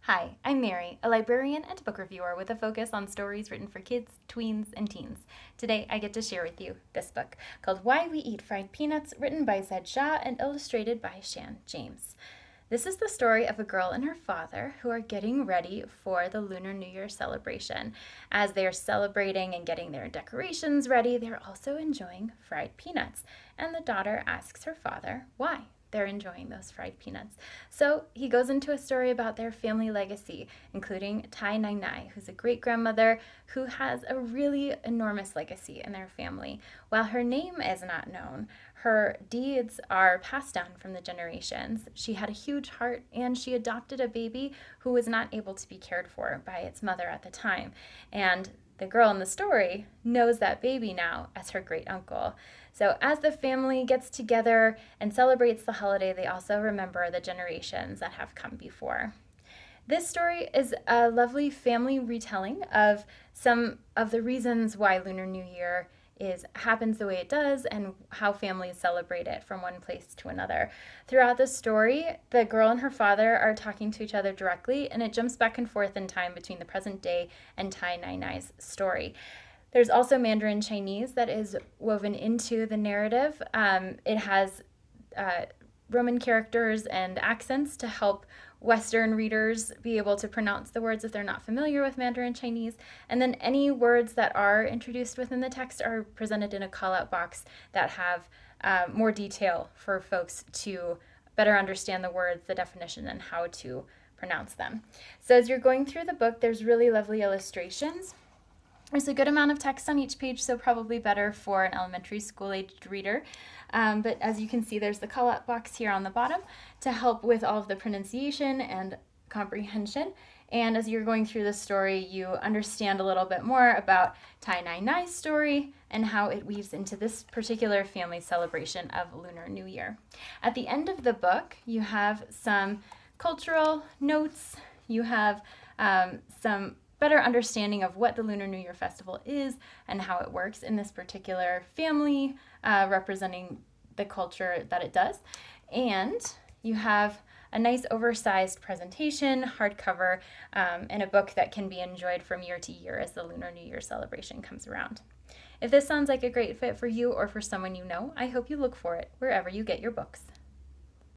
Hi, I'm Mary, a librarian and book reviewer with a focus on stories written for kids, tweens, and teens. Today, I get to share with you this book called Why We Eat Fried Peanuts, written by Zed Shah and illustrated by Shan James. This is the story of a girl and her father who are getting ready for the Lunar New Year celebration. As they are celebrating and getting their decorations ready, they're also enjoying fried peanuts. And the daughter asks her father why they're enjoying those fried peanuts. So he goes into a story about their family legacy, including Tai Nai Nai, who's a great grandmother who has a really enormous legacy in their family. While her name is not known, her deeds are passed down from the generations. She had a huge heart and she adopted a baby who was not able to be cared for by its mother at the time. And the girl in the story knows that baby now as her great uncle. So, as the family gets together and celebrates the holiday, they also remember the generations that have come before. This story is a lovely family retelling of some of the reasons why Lunar New Year happens the way it does and how families celebrate it from one place to another. Throughout the story, the girl and her father are talking to each other directly, and it jumps back and forth in time between the present day and Tai Nai Nai's story. There's also Mandarin Chinese that is woven into the narrative. It has Roman characters and accents to help Western readers be able to pronounce the words if they're not familiar with Mandarin Chinese. And then any words that are introduced within the text are presented in a call-out box that have more detail for folks to better understand the words, the definition, and how to pronounce them. So as you're going through the book, there's really lovely illustrations. There's a good amount of text on each page, so probably better for an elementary school-aged reader. But as you can see, there's the call-out box here on the bottom to help with all of the pronunciation and comprehension. And as you're going through the story, you understand a little bit more about Tai Nai Nai's story and how it weaves into this particular family celebration of Lunar New Year. At the end of the book, you have some cultural notes. You have some better understanding of what the Lunar New Year Festival is and how it works in this particular family, representing the culture that it does. And you have a nice oversized presentation, hardcover, and a book that can be enjoyed from year to year as the Lunar New Year celebration comes around. If this sounds like a great fit for you or for someone you know, I hope you look for it wherever you get your books.